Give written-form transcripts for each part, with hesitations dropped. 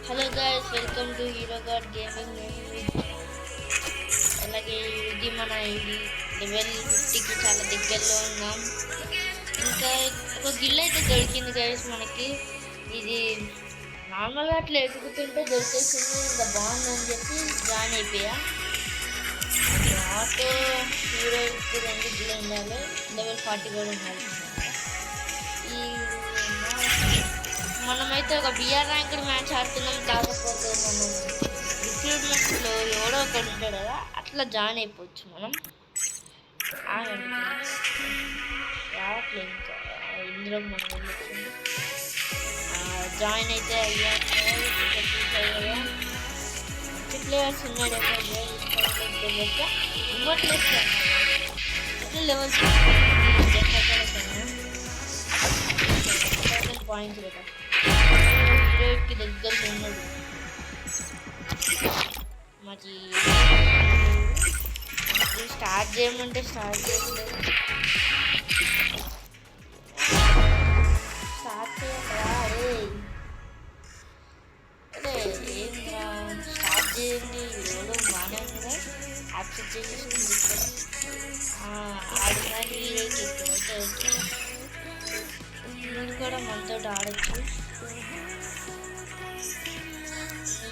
Hello guys, welcome to hero God gaming. అలాగే ఇది మన లెవెల్ 50కి చాలా దగ్గరలో ఉన్నాం. ఇంకా ఒక గిల్ అయితే దొరికింది గైస్ మనకి. ఇది నార్మల్గా అట్లా ఎదుగుతుంటే దొరికేసింది. ఇంకా బాగుందని చెప్పి జాయిన్ అయిపోయా. ఆటో హీరో 2 గిల్ ఉండాలి, లెవెల్ 40 కూడా ఉండాలి. ఈ మనమైతే ఒక బిఆర్ ర్యాంక్డ్ మ్యాచ్ ఆడుతున్నాం. కాకపోతే మనం రిక్రూట్మెంట్లో ఎవడో ఒకటి ఉంటాడు కదా, అట్లా జాయిన్ అయిపోవచ్చు మనం. రావట్లే ఇంకా ఇందులో మనం వెళ్ళొచ్చు. జాయిన్ అయితే అయ్యా ప్లేయర్స్ ఉన్నాడు. ఇవ్వట్లేదు లెవెల్ పాయింట్స్ కదా, కి దగ్గర ఉన్నాడు. మరి స్టార్ట్ చేయమంటే స్టార్ట్ చేయలేదు. స్టార్ట్ చేయరా? అరే ఏంద్రా, స్టార్ట్ చేయండి. ఎవడో బాగానే ఉంది, యాక్సెప్ట్ చేసేసింది. ఆడడానికి నేను కూడా మనతో ఆడచ్చు.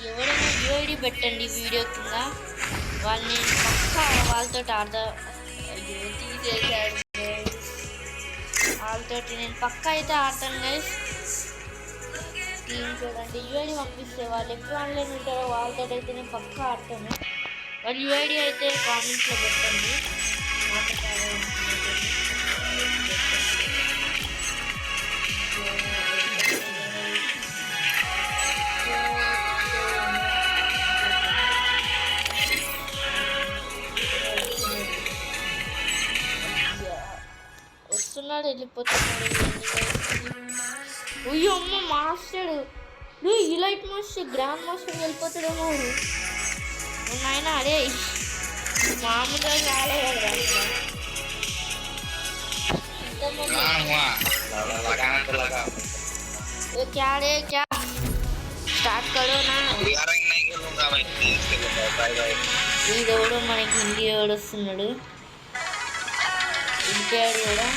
ఎవరైనా యూఐడి పెట్టండి వీడియో కింద, వాళ్ళని పక్కా వాళ్ళతో ఆడతా. అయ్యో తీసేసాడు వాళ్ళతో, నేను పక్కా అయితే ఆడతాను గైస్. టీం చూడండి, యూఐడి పంపిస్తే వాళ్ళు ఎప్పుడు ఆన్లైన్ ఉంటారో వాళ్ళతో అయితే నేను పక్కా ఆడతాను. వాళ్ళు యూఐడి అయితే కామెంట్స్లో పెట్టండి. వస్తున్నాడు, వెళ్ళిపోతున్నాడు. అయ్యో అమ్మ, master elite master, grand master వెళ్ళిపోతాడేమో నాయన. అరే మామూలుగా రాలేదు కదా. क्या रे क्या స్టార్ట్ करो ना. ఈడెవడో మనకి హిందీ ఎవడు వస్తున్నాడు, ఇంకేడు కూడా.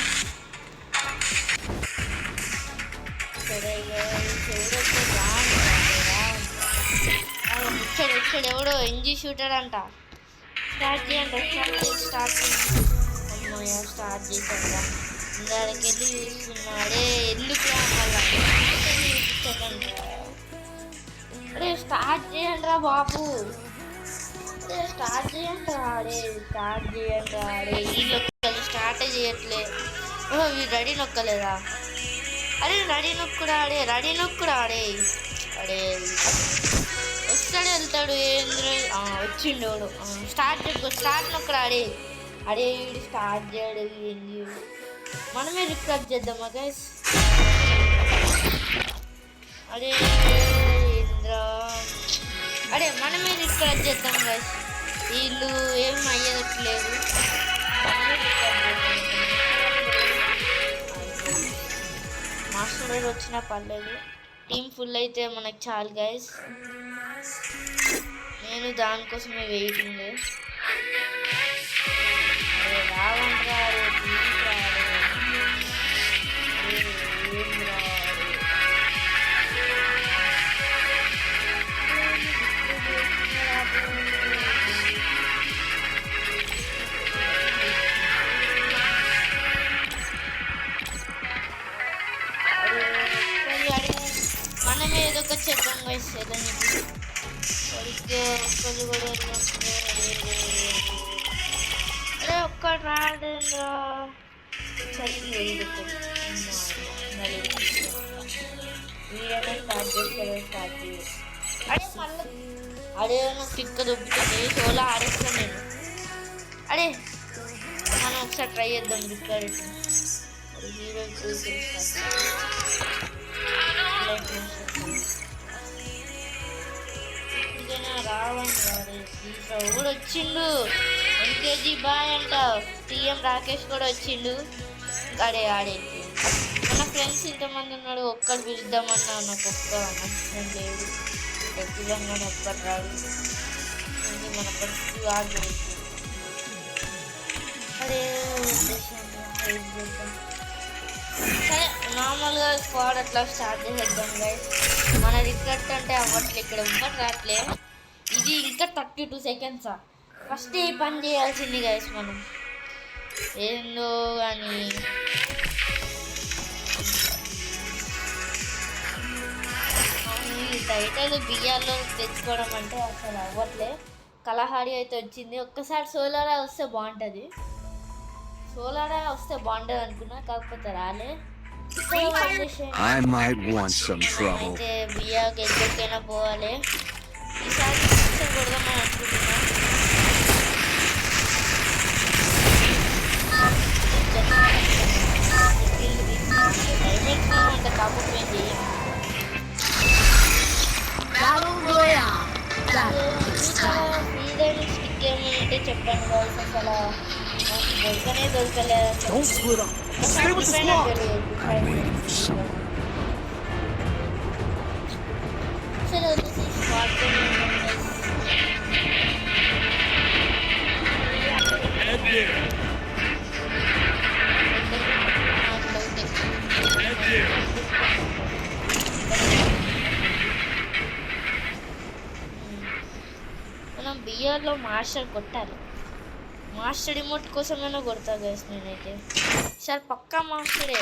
సరే వచ్చాడు ఎవడో ఎన్జీ షూటర్ అంట. స్టార్ట్ చేయండి, స్టార్ట్ చేశాక ఇందాడికి వెళ్ళి చూస్తున్నాడే. ఎందుకు మళ్ళా అరే స్టార్ట్ చేయండి రా బాబు, స్టార్ట్ చేయండి రా. స్టార్ట్ చేయండి రా. వీళ్ళు స్టార్టే చేయట్లే. వీడు రెడీ నొక్కలేదా? అరే రెడీ నొక్కుడా, రెడీ నొక్కుడా. అడే వస్తాడు వెళ్తాడు. ఏంద్ర వచ్చిండు స్టార్ట్ నొక్కడా. అరే వీడు స్టార్ట్ చేయడు. ఏంది మనమే రిక్వెస్ట్ చేద్దామా గైస్? అరే ఇంద్ర, అరే మనమే రిక్వెస్ట్ చేద్దాం గైస్. వీళ్ళు ఏం అయ్యేదట్లేదు. మాస్టర్ వచ్చినా పర్లేదు, టీం ఫుల్ అయితే మనకు చాలు గైస్. నేను దానికోసమే వెయిటింగ్. రావంట్రా మనమే ఏదో ఒక చేద్దాం గైస్. ఒక్కరు కూడా అరే ఒక్కడు రాడేంద్రా. వీడైనా స్టార్ట్ చేయాలి. అరే మళ్ళీ అదేమన్నా పిక్క దొబ్బుతుంది. సోలో ఆడేస్తాను నేను. అరే మనం ఒకసారి ట్రై చేద్దాం రికార్డ్. హీరో రావండి. కూడా వచ్చిండు. ఎన్కేజీ బాయ్ అంట. టీఎం రాకేష్ కూడా వచ్చిండు. ఆడే మన ఫ్రెండ్స్ ఇంతమంది ఉన్నాడు, ఒక్కడు పిలుద్దామన్నా నాకు ఒక్క నచ్చడం లేదు. తెలంగాణ ఒక్కటి రాదు. ఇది మన పరిస్థితి కాదు. అరే సరే నార్మల్గా స్క్వాడ్ అట్లా స్టార్ట్ చేసేద్దాం గైస్. మన రికార్డ్ అంటే అవ్వట్లే, ఇక్కడ ఎవ్వరు రావట్లే. ఇది ఇంకా 32 సెకండ్సా. ఫస్ట్ ఈ పని చేయాల్సింది గైస్ మనం. ఏందో కానీ ఈ టైటిల్ బియ్యాల్లో తెచ్చుకోవడం అంటే అసలు అవ్వట్లే. కలహారి అయితే వచ్చింది. ఒక్కసారి సోలారా వస్తే బాగుంటుంది. సోలారా వస్తే బాగుంటుంది అనుకున్నా, కాకపోతే రాలే. అయితే బియ్యాకి ఎక్కడికైనా పోవాలి. ఈసారి కొడదామని అనుకుంటున్నా. అంటే కాకపోతే చేయం. ఫ్రీడమ్ స్టిక్ ఏమంటే చెప్పండి గైస్. అసలు దొరకలేదు. సరే వచ్చేసి స్మార్ట్ మనం బిఆర్లో మాస్టర్ కొట్టాలి. మాస్టర్ రిమోట్ కోసమైనా కొడతా గైస్ నేనైతే. సార్ పక్కా మాస్టరే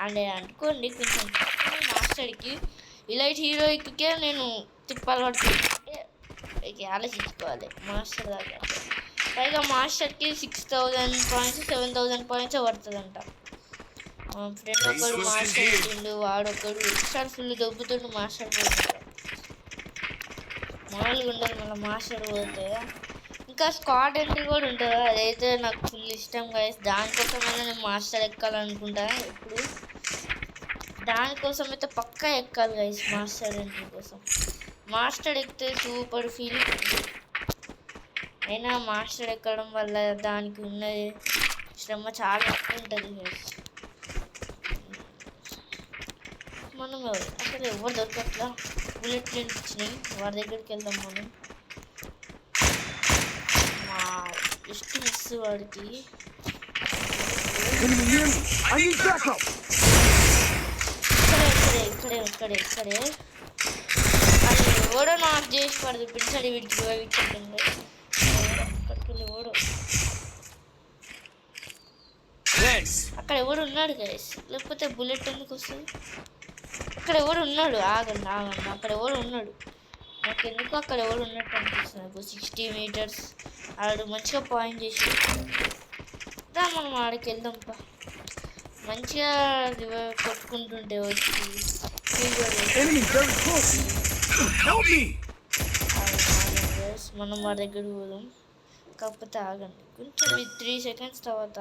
అంటే అనుకోండి. కొంచెం మాస్టర్కి ఇలైట్ హీరోయిక్కే నేను తిప్పాలి పడుతుంది. ఆలోచించుకోవాలి మాస్టర్ దాకా. పైగా మాస్టర్కి 6000 పాయింట్స్ 7000 పాయింట్స్ పడుతుందంట. మా ఫ్రెండ్ ఒకడు మాస్టర్ వచ్చిండు, వాడొక్కడు ఒకసారి ఫుల్ దొబ్బుతుండు మాస్టర్ పోతాడు. మామూలుగా ఉండాలి మళ్ళీ మాస్టర్ పోతే. ఇంకా స్క్వాడ్ ఎంట్రీ కూడా ఉంటుంది, అదైతే నాకు ఫుల్ ఇష్టం గైస్. దానికోసమైనా నేను మాస్టర్ ఎక్కాలనుకుంటా. ఇప్పుడు దానికోసం అయితే పక్కా ఎక్కాలి గైస్. మాస్టర్ ఎంట్రీ కోసం మాస్టర్ ఎక్కితే సూపర్ ఫీల్. అయినా మాస్టర్ ఎక్కడం వల్ల దానికి ఉన్న శ్రమ చాలా ఎక్కువ ఉంటుంది గైస్. మనం అసలు ఎవరు దొరకట్లా. బుల్లెట్ ఇచ్చినాయి, వారి దగ్గరికి వెళ్దాం మనం. మా జస్ట్ మిస్ వాడికి. ఇక్కడే అది ఎవడో నాకు చేసి పడదు. పిడిచాడు వీడికి ఇచ్చేటండి. అక్కడికి వెళ్ళి ఎవడో అక్కడ ఎవడు ఉన్నాడు గైస్. లేకపోతే బుల్లెట్ ఎందుకు వస్తుంది? అక్కడ ఎవడు ఉన్నాడు. ఆగండి. అక్కడ ఎవడు ఉన్నాడు. నాకు ఎందుకు అక్కడ ఎవడు ఉన్నట్టు అనిపిస్తుంది. నాకు 60 మీటర్స్ ఆడు మంచిగా పాయింట్ చేసి దా మనం ఆడికి వెళ్దాంపా. మంచిగా కొట్టుకుంటుంటే వచ్చి మనం వాడి దగ్గర పోదాం. కాకపోతే ఆగండి కొంచెం. 3 సెకండ్స్ తర్వాత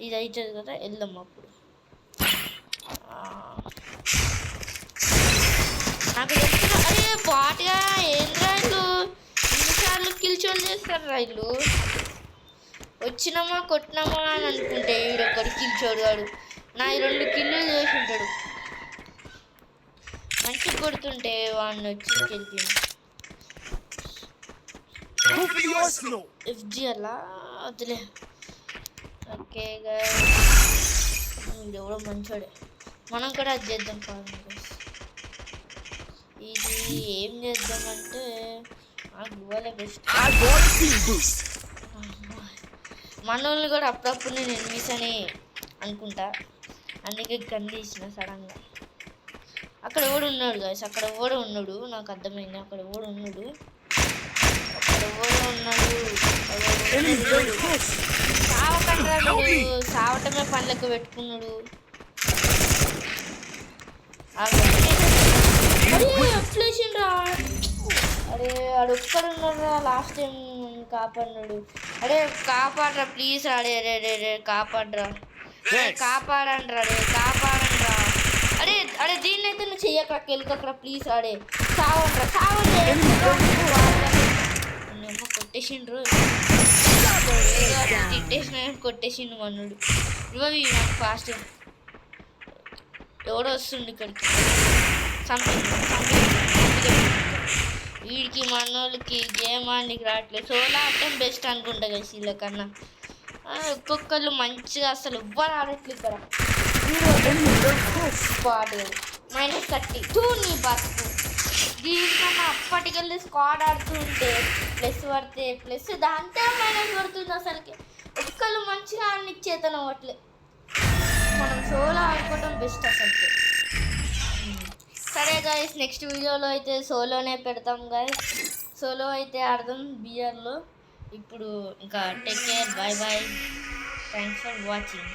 ఇది అవుతుంది కదా, వెళ్దాం అప్పుడు. నాకు చెప్తున్నా అరే బాట్గా ఏంద్రా ఇల్లు ఎన్నిసార్లు కిల్చోలు చేస్తారు రైళ్ళు. వచ్చినామా కొట్టినామా అని అనుకుంటే ఈడొక్కడు కిల్చోడు వాడు నా 2 కిల్లులు చేసి ఉంటాడు. మంచిగా కొడుతుంటే వాడిని వచ్చి గెలిపింది. FG అలా వద్దులే. ఓకే ఎవడో మంచోడే, మనం కూడా అది చేద్దాం కాదు. ఇది ఏం చేద్దామంటే గోవాలే బెస్ట్. మన వాళ్ళు కూడా అప్పుడప్పుడు నేను ఎనిమిస్ అని అనుకుంటా, అందుకే గన్ తీసిన సడన్గా. అక్కడ ఎవడు ఉన్నాడు గాయస్, అక్కడ ఎవడు ఉన్నాడు నాకు అర్థమైంది. అక్కడ ఎవడు ఉన్నాడు. సావటమే పనులకు పెట్టుకున్నాడు. అరే వాడు ఒక్కడున్నారా లాస్ట్ టైం కాపాడినాడు. అరే కాపాడరా ప్లీజ్. అడే రే కాపాడరా, కాపాడండి రే, కాపాడండి రా. అరే అరే దీన్నైతే నువ్వు చెయ్యక వెళ్ళకరా ప్లీజ్. ఆడే సావండి కొట్టేసిండ్రు. తిట్టేసిన కొట్టేసిండు మన్నుడు. ఇవ్వవి నాకు ఫాస్ట్. ఎవడో వస్తుండు ఇక్కడికి. సంథింగ్ వీడికి మనోళ్ళకి గేమ్ ఆడికి రావట్లేదు. సోలో ఆడటం బెస్ట్ అనుకుంటా కదా వీళ్ళకన్నా. ఒక్కొక్కళ్ళు మంచిగా అసలు ఎవ్వరు ఆడట్లేదు ఇక్కడ. -30 నీ బతుకు. దీనికన్నా అప్పటికెళ్ళి స్క్వాడ్ ఆడుతుంటే ప్లస్ పడితే ప్లస్ దాంతో మైనస్ పడుతుంది. అసలుకి ఒక్కళ్ళు మంచిగా ఆడనిచ్చేతను అవ్వట్లే. మనం సోలో ఆడుకోవడం బెస్ట్ అసలుకి. సరే గైస్, నెక్స్ట్ వీడియోలో అయితే సోలోనే పెడతాం గైస్. సోలో అయితే ఆడదాం బియర్లో. ఇప్పుడు ఇంకా take care, bye bye, thanks for watching.